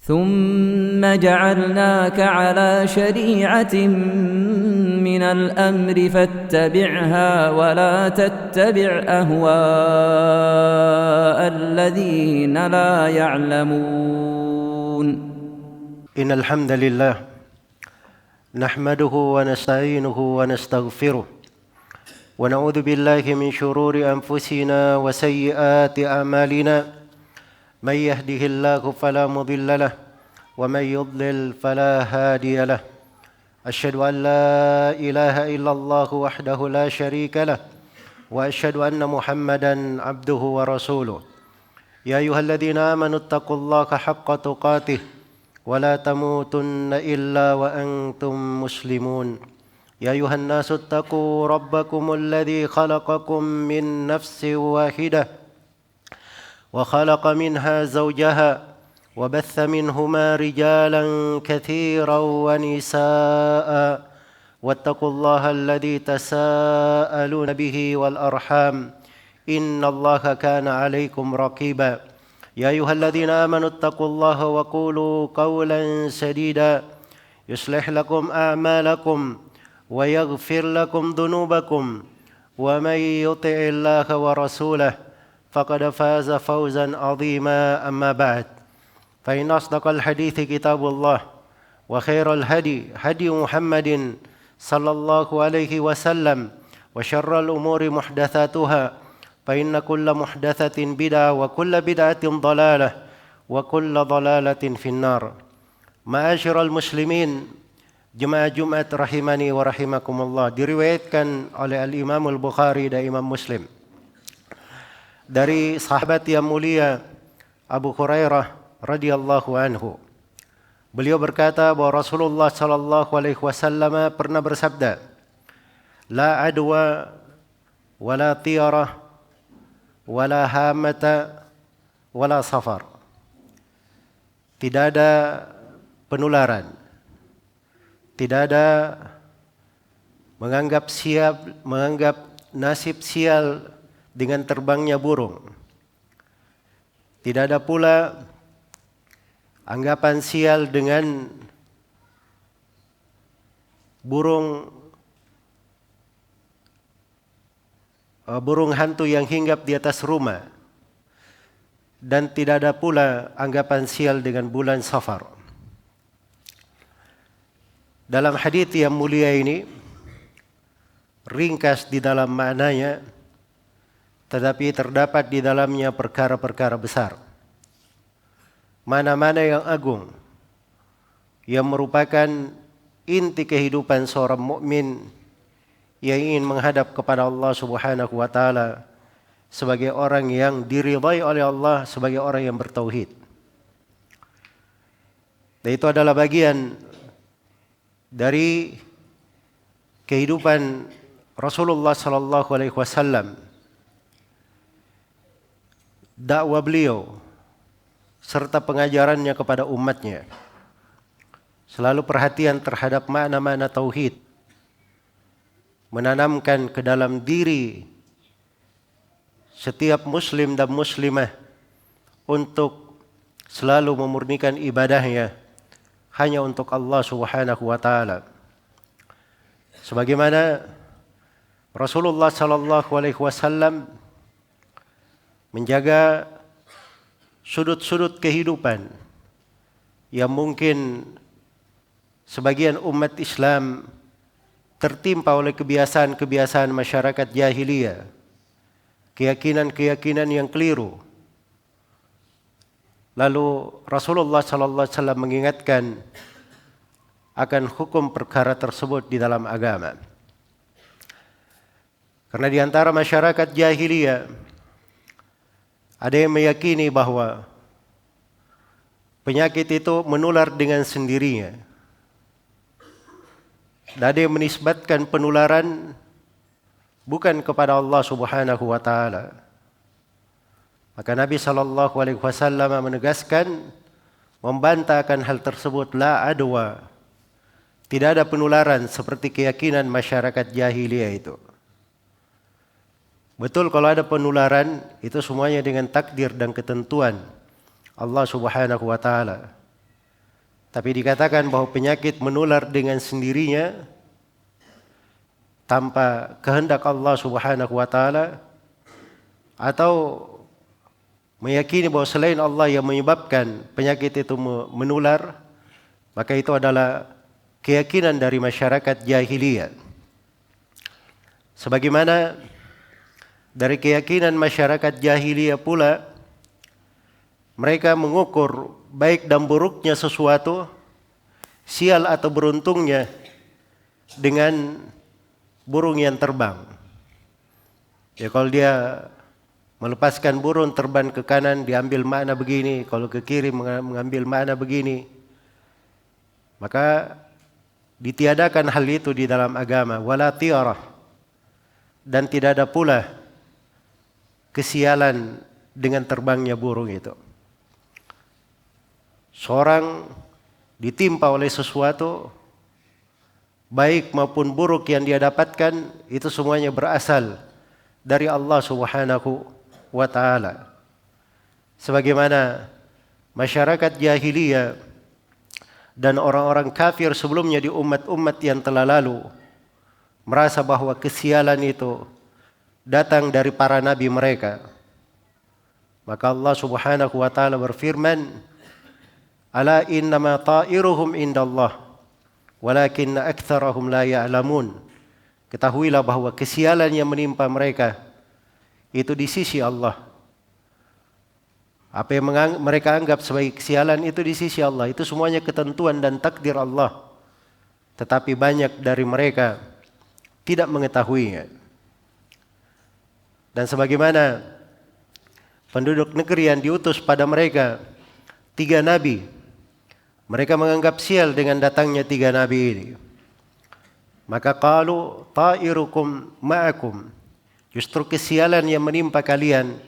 ثم جعلناك على شريعة من الأمر فاتبعها ولا تتبع أهواء الذين لا يعلمون. إن الحمد لله نحمده ونستعينه ونستغفره ونعوذ بالله من شرور أنفسنا وسيئات أعمالنا من يهده الله فلا مضل له ومن يضلل فلا هادي له أشهد أن لا إله إلا الله وحده لا شريك له وأشهد أن محمدا عبده ورسوله يا أيها الذين آمنوا اتقوا الله حق تقاته ولا تموتن إلا وأنتم مسلمون يا أيها الناس اتقوا ربكم الذي خلقكم من نفس واحدة وخلق منها زوجها وبث منهما رجالا كثيرا ونساء واتقوا الله الذي تساءلون به والأرحام إن الله كان عليكم رقيبا يا أيها الذين آمنوا اتقوا الله وقولوا قولا سديدا يصلح لكم أعمالكم ويغفر لكم ذنوبكم ومن يطع الله ورسوله فقد فاز فوزا عظيما أما بعد فإن أصدق الحديث كتاب الله وخير الهدي هدي محمد صلى الله عليه وسلم وشر الأمور محدثاتها فإن كل محدثة بدعة وكل بدعة ضلالة وكل ضلالة في النار. Ma'asyiral المسلمين jemaah Jumat rahimani wa rahimakumullah, diriwayatkan oleh Al-Imam Al-Bukhari dan Imam Muslim dari sahabat yang mulia Abu Hurairah radhiyallahu anhu. Beliau berkata bahwa Rasulullah sallallahu alaihi wasallam pernah bersabda, "La adwa wala tiyarah wala hamata wala safar." Tidak ada penularan, tidak ada menganggap nasib sial dengan terbangnya burung. Tidak ada pula anggapan sial dengan burung hantu yang hinggap di atas rumah. Dan tidak ada pula anggapan sial dengan bulan Safar. Dalam hadis yang mulia ini, ringkas di dalam maknanya, tetapi terdapat di dalamnya perkara-perkara besar. Mana-mana yang agung, yang merupakan inti kehidupan seorang mukmin yang ingin menghadap kepada Allah Subhanahu wa taala sebagai orang yang diridhai oleh Allah, sebagai orang yang bertauhid. Dan itu adalah bagian dari kehidupan Rasulullah sallallahu alaihi wasallam, dakwah beliau serta pengajarannya kepada umatnya. Selalu perhatian terhadap makna-makna tauhid, menanamkan ke dalam diri setiap muslim dan muslimah untuk selalu memurnikan ibadahnya hanya untuk Allah Subhanahu wa taala. Sebagaimana Rasulullah sallallahu alaihi wasallam menjaga sudut-sudut kehidupan yang mungkin sebagian umat Islam tertimpa oleh kebiasaan-kebiasaan masyarakat jahiliyah, keyakinan-keyakinan yang keliru. Lalu Rasulullah sallallahu alaihi wasallam mengingatkan akan hukum perkara tersebut di dalam agama. Karena di antara masyarakat jahiliyah ada yang meyakini bahwa penyakit itu menular dengan sendirinya. Dan ada yang menisbatkan penularan bukan kepada Allah Subhanahu wa taala. Maka Nabi sallallahu alaihi wasallam menegaskan, membantahkan hal tersebut, la adwa. Tidak ada penularan seperti keyakinan masyarakat jahiliyah itu. Betul kalau ada penularan, itu semuanya dengan takdir dan ketentuan Allah Subhanahu wa taala. Tapi dikatakan bahwa penyakit menular dengan sendirinya tanpa kehendak Allah Subhanahu wa taala, atau meyakini bahwa selain Allah yang menyebabkan penyakit itu menular, maka itu adalah keyakinan dari masyarakat jahiliyah. Sebagaimana dari keyakinan masyarakat jahiliyah pula, mereka mengukur baik dan buruknya sesuatu, sial atau beruntungnya, dengan burung yang terbang. Ya, kalau dia melepaskan burung terbang ke kanan diambil makna begini, kalau ke kiri mengambil makna begini, maka ditiadakan hal itu di dalam agama. Wala tiyarah, dan tidak ada pula kesialan dengan terbangnya burung itu. Seorang ditimpa oleh sesuatu, baik maupun buruk yang dia dapatkan, itu semuanya berasal dari Allah Subhanahu wa taala. Sebagaimana masyarakat jahiliyah dan orang-orang kafir sebelumnya di umat-umat yang telah lalu merasa bahwa kesialan itu datang dari para nabi mereka. Maka Allah Subhanahu wa taala berfirman, "Ala innama ta'iruhum indallah, walakinna aktsarahum la ya'lamun." Ketahuilah bahwa kesialan yang menimpa mereka itu di sisi Allah. Apa yang mereka anggap sebagai kesialan itu di sisi Allah, itu semuanya ketentuan dan takdir Allah. Tetapi banyak dari mereka tidak mengetahuinya. Dan sebagaimana penduduk negeri yang diutus pada mereka 3 nabi, mereka menganggap sial dengan datangnya 3 nabi ini. Maka qalu ta'irukum ma'akum. Justru kesialan yang menimpa kalian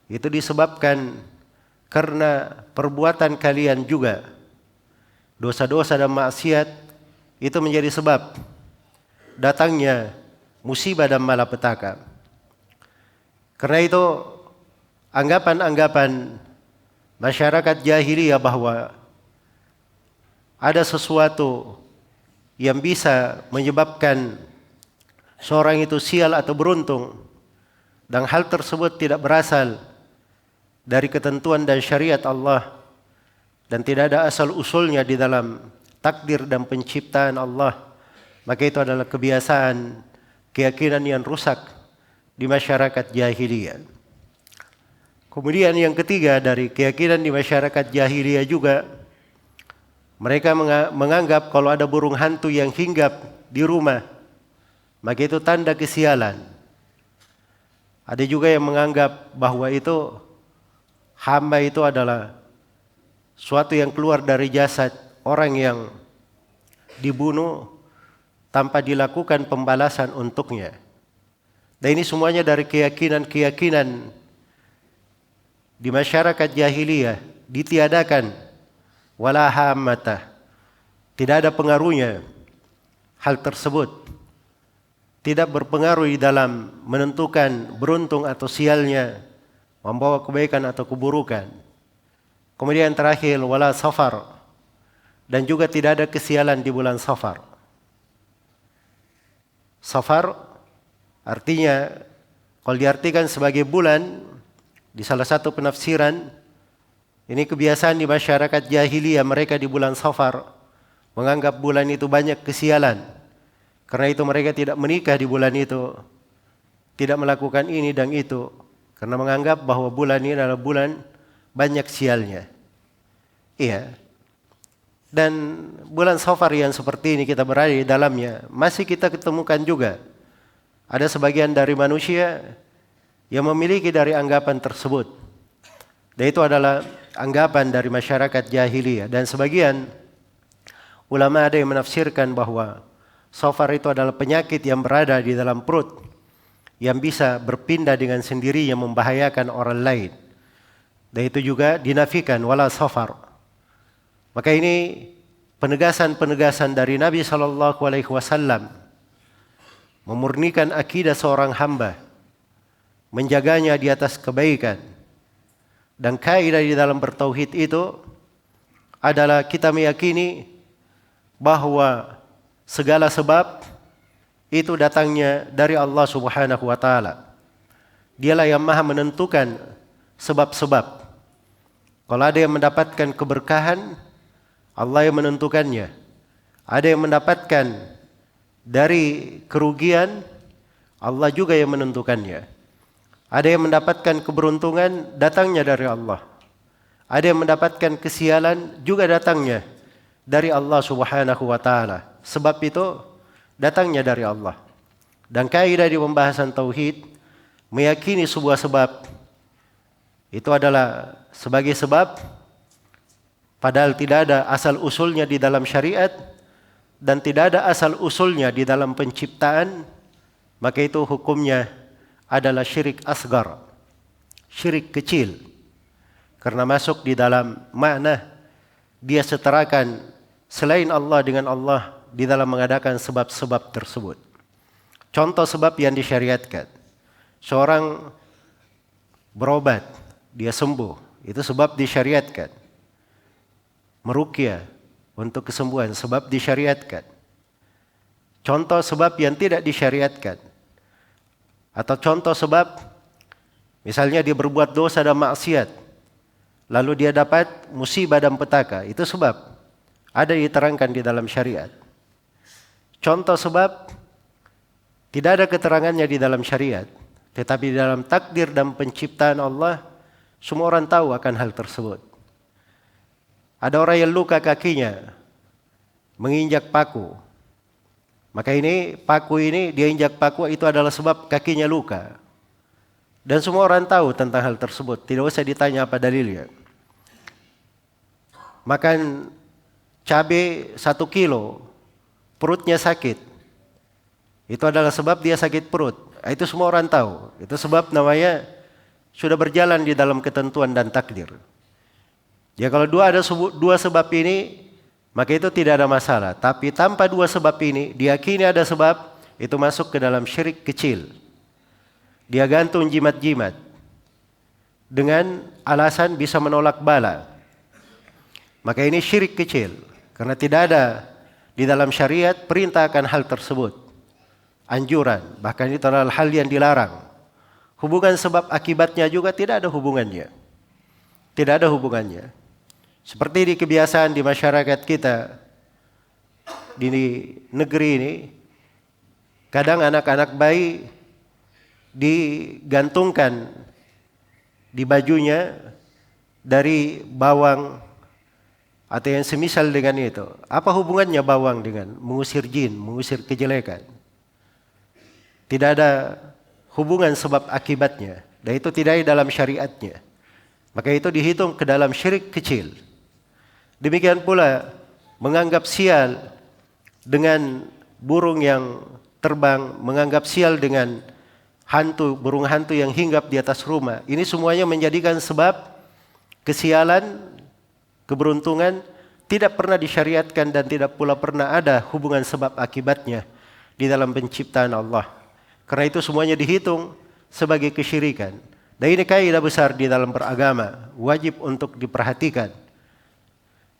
itu disebabkan karena perbuatan kalian juga. Dosa-dosa dan maksiat itu menjadi sebab datangnya musibah dan malapetaka. Karena itu anggapan-anggapan masyarakat jahiliyah bahwa ada sesuatu yang bisa menyebabkan seorang itu sial atau beruntung, dan hal tersebut tidak berasal dari ketentuan dan syariat Allah, dan tidak ada asal usulnya di dalam takdir dan penciptaan Allah, maka itu adalah kebiasaan, keyakinan yang rusak di masyarakat jahiliyah. Kemudian yang ketiga dari keyakinan di masyarakat jahiliyah juga, mereka menganggap kalau ada burung hantu yang hinggap di rumah, maka itu tanda kesialan. Ada juga yang menganggap bahwa itu hamba itu adalah suatu yang keluar dari jasad orang yang dibunuh tanpa dilakukan pembalasan untuknya. Dan ini semuanya dari keyakinan-keyakinan di masyarakat jahiliyah, ditiadakan wala hammata, tidak ada pengaruhnya hal tersebut, tidak berpengaruh di dalam menentukan beruntung atau sialnya, membawa kebaikan atau keburukan. Kemudian terakhir wala safar, dan juga tidak ada kesialan di bulan Safar. Safar artinya, kalau diartikan sebagai bulan, di salah satu penafsiran, ini kebiasaan di masyarakat jahiliyah mereka di bulan Safar menganggap bulan itu banyak kesialan. Karena itu mereka tidak menikah di bulan itu, tidak melakukan ini dan itu, karena menganggap bahwa bulan ini adalah bulan banyak sialnya. Iya. Dan bulan Safar yang seperti ini kita berada di dalamnya, masih kita ketemukan juga ada sebagian dari manusia yang memiliki dari anggapan tersebut. Dan itu adalah anggapan dari masyarakat jahiliyah. Dan sebagian ulama ada yang menafsirkan bahwa Safar itu adalah penyakit yang berada di dalam perut, yang bisa berpindah dengan sendirinya membahayakan orang lain. Dan itu juga dinafikan wala safar. Maka ini penegasan-penegasan dari Nabi SAW memurnikan akidah seorang hamba, menjaganya di atas kebaikan. Dan kaidah di dalam bertauhid itu adalah kita meyakini bahwa segala sebab itu datangnya dari Allah Subhanahu wa taala. Dialah yang Maha menentukan sebab-sebab. Kalau ada yang mendapatkan keberkahan, Allah yang menentukannya. Ada yang mendapatkan dari kerugian, Allah juga yang menentukannya. Ada yang mendapatkan keberuntungan, datangnya dari Allah. Ada yang mendapatkan kesialan, juga datangnya dari Allah Subhanahu wa taala. Sebab itu datangnya dari Allah. Dan kaidah di pembahasan tauhid, meyakini sebuah sebab itu adalah sebagai sebab, padahal tidak ada asal usulnya di dalam syariat dan tidak ada asal usulnya di dalam penciptaan, maka itu hukumnya adalah syirik asgar, syirik kecil, karena masuk di dalam makna dia setarakan selain Allah dengan Allah di dalam mengadakan sebab-sebab tersebut. Contoh sebab yang disyariatkan, seorang berobat, dia sembuh, itu sebab disyariatkan. Meruqyah untuk kesembuhan, sebab disyariatkan. Contoh sebab yang tidak disyariatkan, atau contoh sebab, misalnya dia berbuat dosa dan maksiat, lalu dia dapat musibah dan petaka, itu sebab ada diterangkan di dalam syariat. Contoh sebab tidak ada keterangannya di dalam syariat, tetapi di dalam takdir dan penciptaan Allah, semua orang tahu akan hal tersebut. Ada orang yang luka kakinya, menginjak paku. Maka ini paku ini, dia injak paku, itu adalah sebab kakinya luka. Dan semua orang tahu tentang hal tersebut, tidak usah ditanya apa dalilnya. Makan cabai 1 kilo, perutnya sakit, itu adalah sebab dia sakit perut. Itu semua orang tahu. Itu sebab namanya sudah berjalan di dalam ketentuan dan takdir. Ya, kalau ada dua sebab ini, maka itu tidak ada masalah. Tapi tanpa dua sebab ini, diyakini ada sebab, itu masuk ke dalam syirik kecil. Dia gantung jimat-jimat dengan alasan bisa menolak bala. Maka ini syirik kecil, karena tidak ada di dalam syariat perintah akan hal tersebut, anjuran, bahkan itu adalah hal yang dilarang. Hubungan sebab akibatnya juga tidak ada hubungannya. Tidak ada hubungannya. Seperti di kebiasaan di masyarakat kita, di negeri ini, kadang anak-anak bayi digantungkan di bajunya dari bawang atau yang semisal dengan itu. Apa hubungannya bawang dengan mengusir jin, mengusir kejelekan? Tidak ada hubungan sebab akibatnya, dan itu tidak ada dalam syariatnya. Maka itu dihitung ke dalam syirik kecil. Demikian pula menganggap sial dengan burung yang terbang, menganggap sial dengan hantu, burung hantu yang hinggap di atas rumah. Ini semuanya menjadikan sebab kesialan, keberuntungan, tidak pernah disyariatkan dan tidak pula pernah ada hubungan sebab akibatnya di dalam penciptaan Allah. Karena itu semuanya dihitung sebagai kesyirikan. Dan ini kaidah besar di dalam beragama, wajib untuk diperhatikan.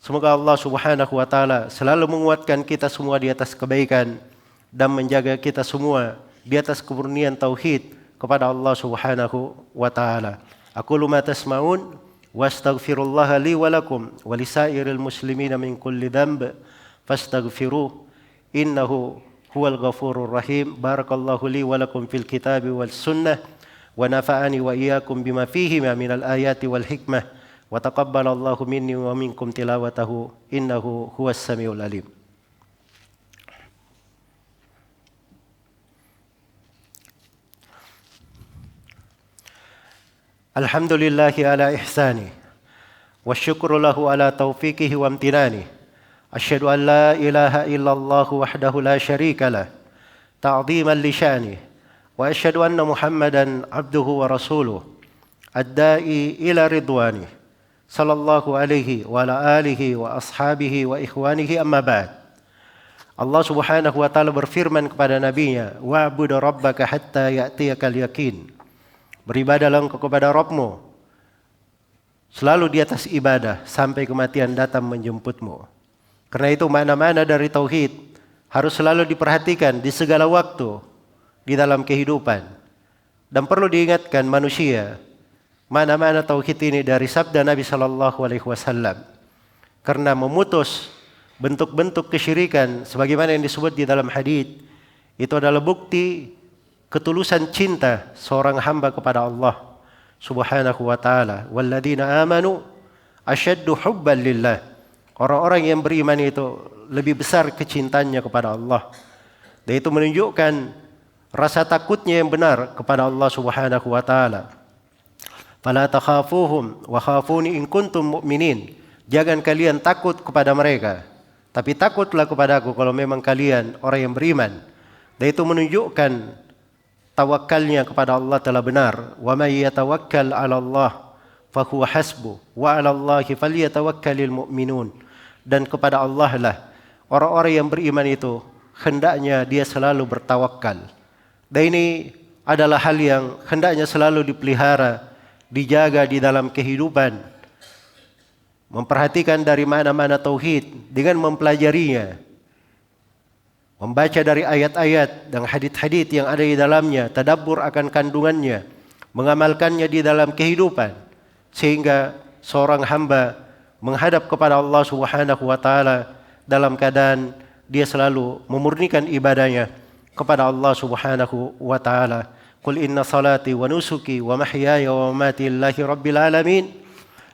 Semoga Allah Subhanahu wa taala selalu menguatkan kita semua di atas kebaikan dan menjaga kita semua di atas kemurnian tauhid kepada Allah Subhanahu wa taala. Aqulu ma tasma'un wa astaghfirullah li wa lakum wa lisairil muslimina min kulli dhanb fastaghfiruh innahu huwal ghafurur rahim. Barakallahu li wa lakum fil kitabi wal sunnah wa nafa'ani wa iyyakum bima fihi minal ayati wal hikmah. Wa taqabbalallahu minni wa minkum tilawatahu innahu huwas samiul alim. Alhamdulillahi ala ihsani wa syukru lahu ala taufiqihi wa amtinani. Asyhadu an la ilaha illallah wahdahu la syarika lah ta'dhiman li sya'ni wa asyhadu anna Muhammadan abduhu wa rasuluh ad-da'i ila ridwani sallallahu alaihi wa ala alihi wa ashabihi wa ikhwanihi amma ba'd. Allah Subhanahu wa taala berfirman kepada nabinya, wa'bud rabbaka hatta ya'tiyakal yaqin. Beribadahlah engkau kepada Rabbmu selalu di atas ibadah sampai kematian datang menjemputmu. Karena itu makna-makna dari tauhid harus selalu diperhatikan di segala waktu di dalam kehidupan. Dan perlu diingatkan manusia makna-makna tauhid ini dari sabda Nabi sallallahu alaihi wasallam. Karena memutus bentuk-bentuk kesyirikan sebagaimana yang disebut di dalam hadis itu adalah bukti ketulusan cinta seorang hamba kepada Allah Subhanahu wa taala. Walladzina amanu asyaddu hubban lillah. Orang-orang yang beriman itu lebih besar kecintaannya kepada Allah. Dan itu menunjukkan rasa takutnya yang benar kepada Allah Subhanahu wa taala. Fala takhafuhum wa khafuni in kuntum mu'minin. Jangan kalian takut kepada mereka, tapi takutlah kepadaku kalau memang kalian orang yang beriman. Dan itu menunjukkan tawakalnya kepada Allah telah benar. Wa may yatawakkal 'ala Allah fa huwa hasbuh wa 'ala Allahi falyatawakkalul mu'minun. Dan kepada Allah lah orang-orang yang beriman itu hendaknya dia selalu bertawakal. Dan ini adalah hal yang hendaknya selalu dipelihara, dijaga di dalam kehidupan. Memperhatikan dari mana-mana tauhid dengan mempelajarinya. Membaca dari ayat-ayat dan hadits-hadits yang ada di dalamnya, tadabbur akan kandungannya, mengamalkannya di dalam kehidupan sehingga seorang hamba menghadap kepada Allah Subhanahu wa taala dalam keadaan dia selalu memurnikan ibadahnya kepada Allah Subhanahu wa taala. Qul inna salati wa nusuki wa mahyaya wa mamati lillahi rabbil alamin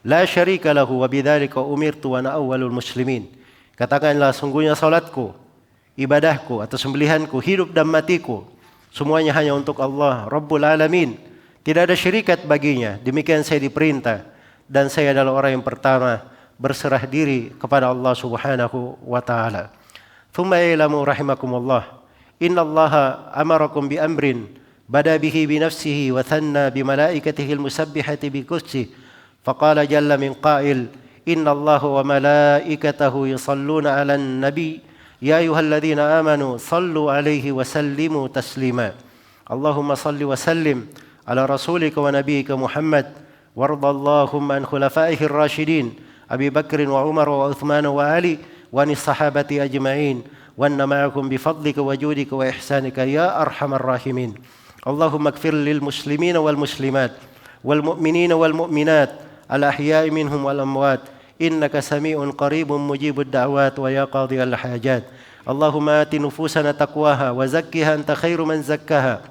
la syarika lahu wa bidzalika umirtu wa ana awwalul muslimin. Katakanlah sungguhnya salatku, ibadahku atau sembelihanku, hidup dan matiku semuanya hanya untuk Allah Rabbul Alamin. Tidak ada syirikat baginya. Demikian saya diperintah dan saya adalah orang yang pertama berserah diri kepada Allah Subhanahu wa taala. Thumma ilamu rahimakumullah. Innallaha amarakum bi amrin bada bihi bi nafsihi wa thanna bi malaikatihi al-musabbihati bi qudsihi. Faqala jalla min qail innallaha wa malaikatahu yusalluna 'alan nabi ya ayyuhalladzina amanu sallu 'alaihi wa sallimu taslima. Allahumma salli wa sallim ala rasulika wa nabiyyika Muhammad wardallahumma an khulafaihi ar-rasyidin Abi Bakr wa Umar wa Uthman wa Ali wa anis sahabati ajma'in wa anna ma'akum bi fadlika wa judika wa ihsanika ya arhamar rahimin. Allahumma ighfir lil muslimina wal muslimat wal mu'minina wal mu'minat al ahya'i minhum wal amwat innaka sami'un qaribun mujibud da'wat wa ya qadhiyal hajat. Allahumma ati nufusana taqwaha wa zakkiha anta khairu man zakkaha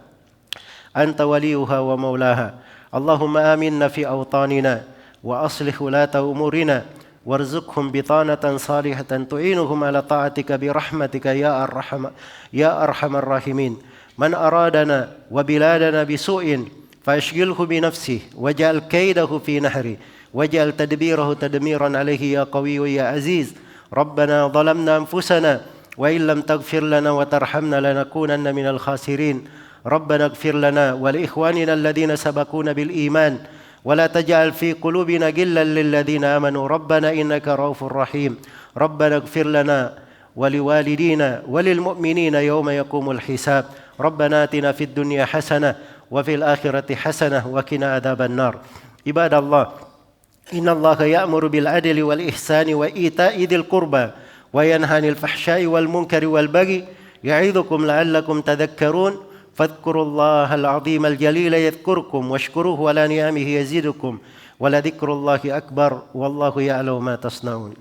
anta waliyuha wa maulaha. Allahumma aminna fi awtanina wa aslih ulata umurina warzuqhum bitanatan salihatan tu'inuhum ala ta'atika bi rahmatika ya arhamar rahimin. Man aradana wa biladana bisu'in fashghilhu bi nafsihi waj'al kaidahu fi nahri waj'al tadbirahu tadmiran alayhi ya qawiyyu ya aziz. Rabbana zalamna anfusana wa in lam taghfir lana wa tarhamna lanakunanna minal khasirin. Rabbana ighfir lana wa li ikhwanina alladhina sabaquna bil iman ولا تجعل في قلوبنا غلا للذين آمنوا ربنا إنك رؤوف رحيم. ربنا اغفر لنا ولوالدينا وللمؤمنين يوم يقوم الحساب. ربنا آتنا في الدنيا حسنة وفي الآخرة حسنة وقنا عذاب النار. عباد الله إن الله يأمر بالعدل والإحسان وإيتاء ذي القربى وينهى عن الفحشاء والمنكر والبغي يعظكم لعلكم تذكرون. فاذكروا الله العظيم الجليل يذكركم واشكروه على نعمه يزدكم ولذكر الله أكبر والله يعلم ما تصنعون.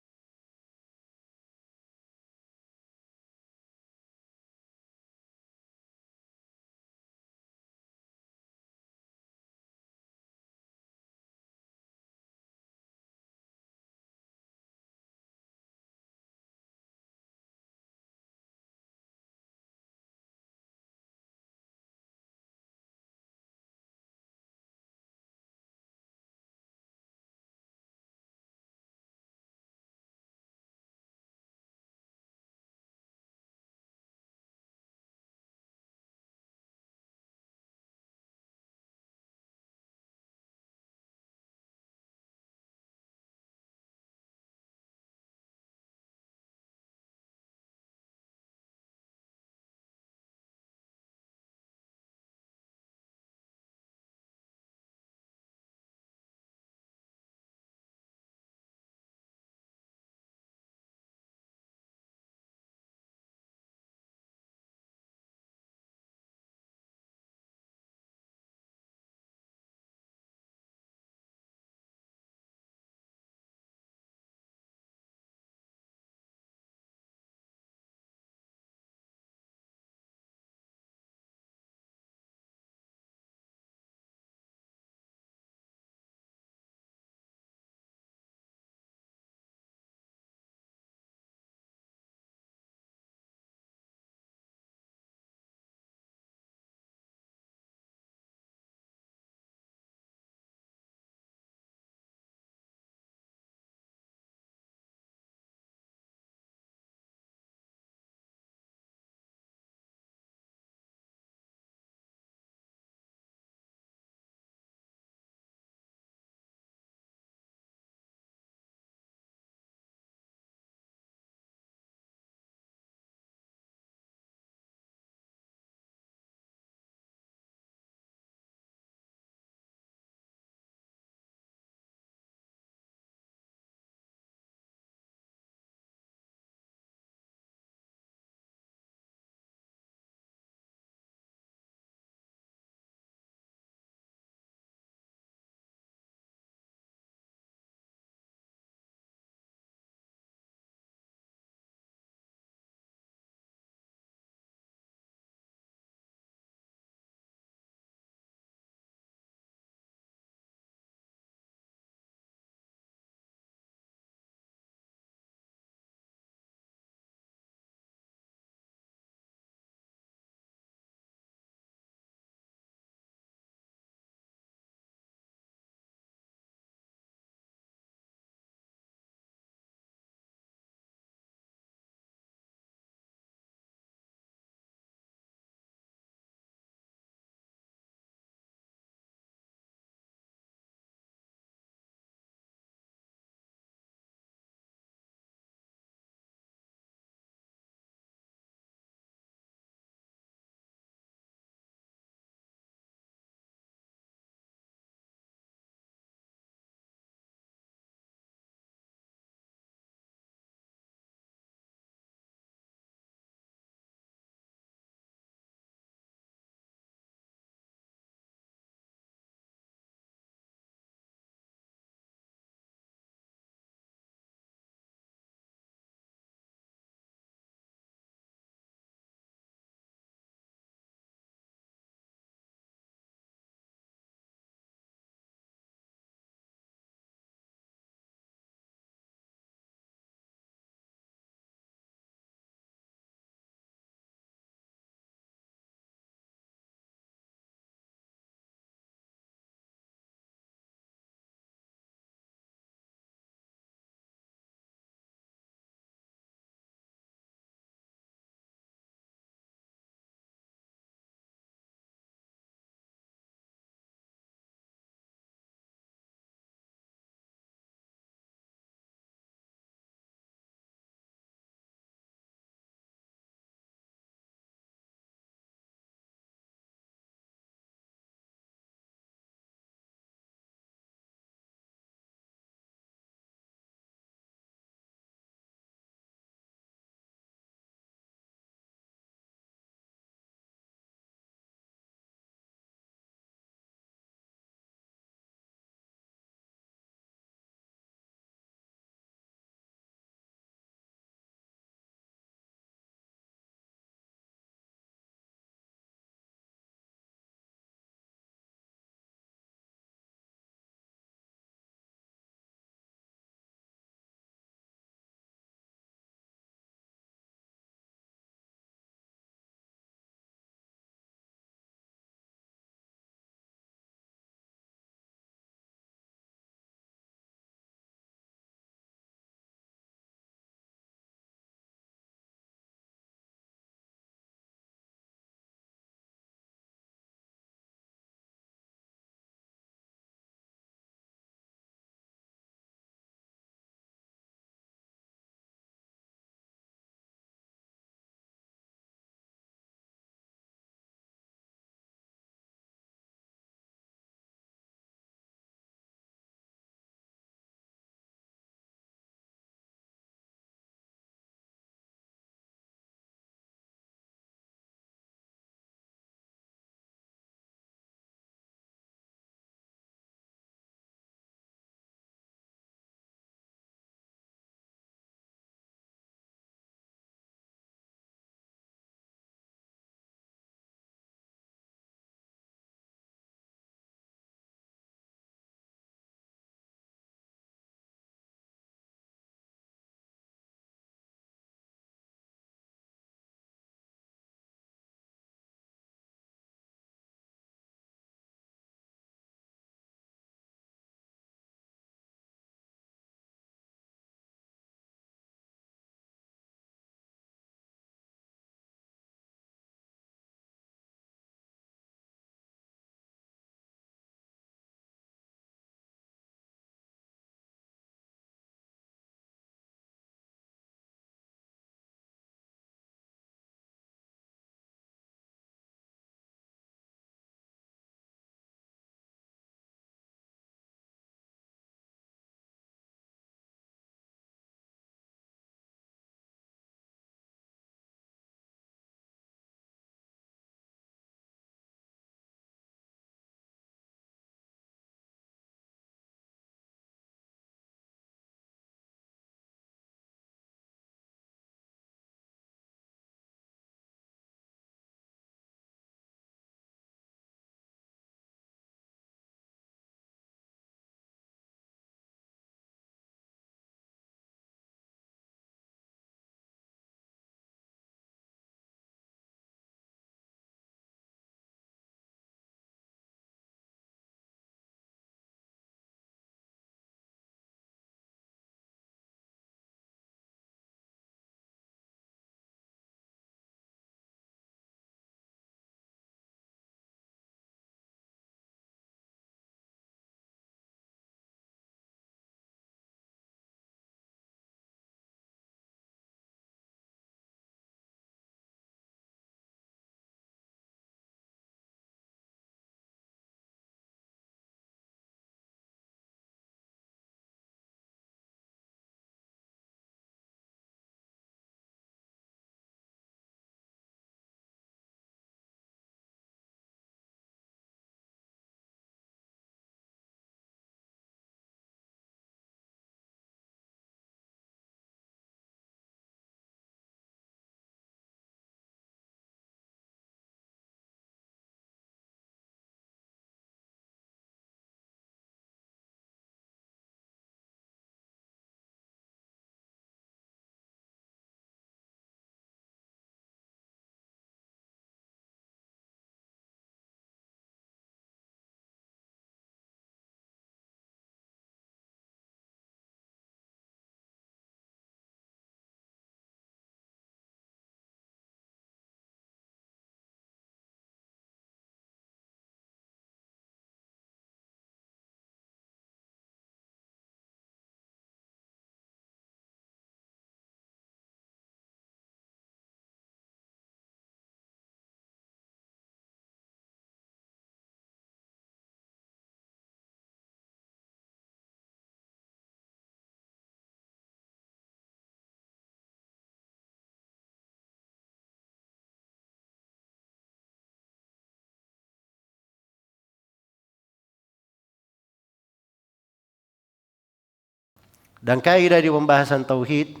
Dan kaidah di pembahasan tauhid,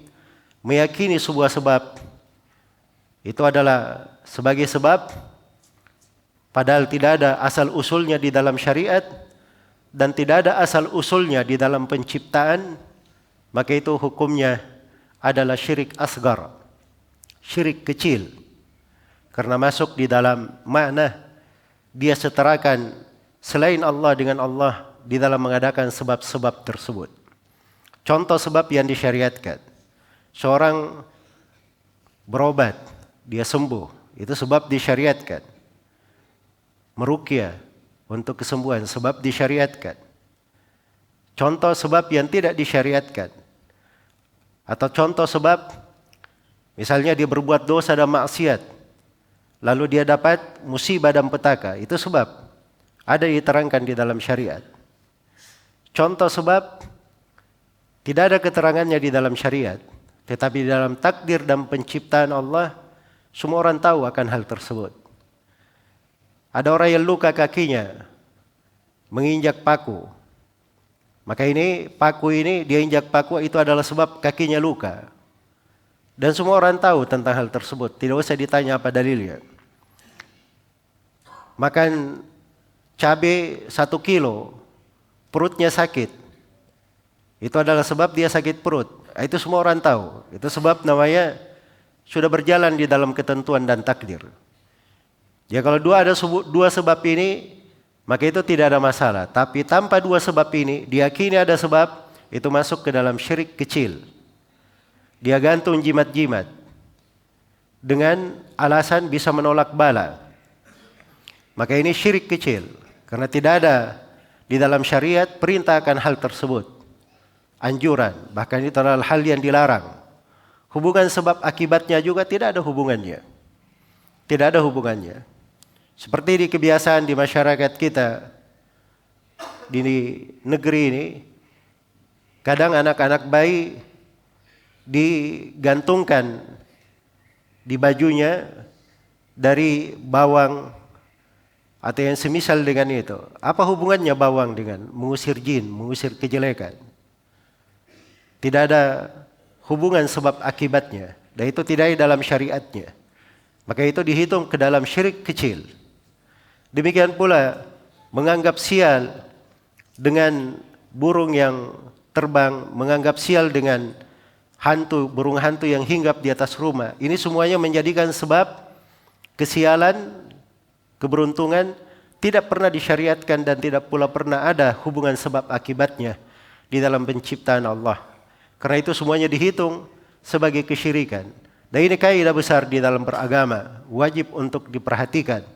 meyakini sebuah sebab itu adalah sebagai sebab, padahal tidak ada asal usulnya di dalam syariat dan tidak ada asal usulnya di dalam penciptaan, maka itu hukumnya adalah syirik asgar, syirik kecil. Karena masuk di dalam makna dia setarakan selain Allah dengan Allah di dalam mengadakan sebab-sebab tersebut. Contoh sebab yang disyariatkan. Seorang berobat, dia sembuh, itu sebab disyariatkan. Meruqyah untuk kesembuhan, sebab disyariatkan. Contoh sebab yang tidak disyariatkan. Atau contoh sebab, misalnya dia berbuat dosa dan maksiat, lalu dia dapat musibah dan petaka, itu sebab. Ada diterangkan di dalam syariat. Contoh sebab, tidak ada keterangannya di dalam syariat, tetapi di dalam takdir dan penciptaan Allah, semua orang tahu akan hal tersebut. Ada orang yang luka kakinya, menginjak paku. Maka ini, paku ini, dia injak paku itu adalah sebab kakinya luka. Dan semua orang tahu tentang hal tersebut, tidak usah ditanya apa dalilnya. Makan cabai 1 kilo, perutnya sakit. Itu adalah sebab dia sakit perut. Itu semua orang tahu. Itu sebab namanya sudah berjalan di dalam ketentuan dan takdir. Ya kalau ada dua sebab ini, maka itu tidak ada masalah. Tapi tanpa dua sebab ini, diyakini ada sebab, itu masuk ke dalam syirik kecil. Dia gantung jimat-jimat dengan alasan bisa menolak bala. Maka ini syirik kecil. Karena tidak ada di dalam syariat perintah akan hal tersebut. Anjuran, bahkan itu adalah hal yang dilarang. Hubungan sebab akibatnya juga tidak ada hubungannya. Tidak ada hubungannya. Seperti di kebiasaan di masyarakat kita, di negeri ini, kadang anak-anak bayi digantungkan di bajunya dari bawang atau yang semisal dengan itu. Apa hubungannya bawang dengan mengusir jin, mengusir kejelekan? Tidak ada hubungan sebab akibatnya. Dan itu tidak ada dalam syariatnya. Maka itu dihitung ke dalam syirik kecil. Demikian pula menganggap sial dengan burung yang terbang, menganggap sial dengan hantu, burung hantu yang hinggap di atas rumah. Ini semuanya menjadikan sebab kesialan, keberuntungan tidak pernah disyariatkan dan tidak pula pernah ada hubungan sebab akibatnya di dalam penciptaan Allah. Karena itu semuanya dihitung sebagai kesyirikan. Dan ini kaidah besar di dalam beragama, wajib untuk diperhatikan.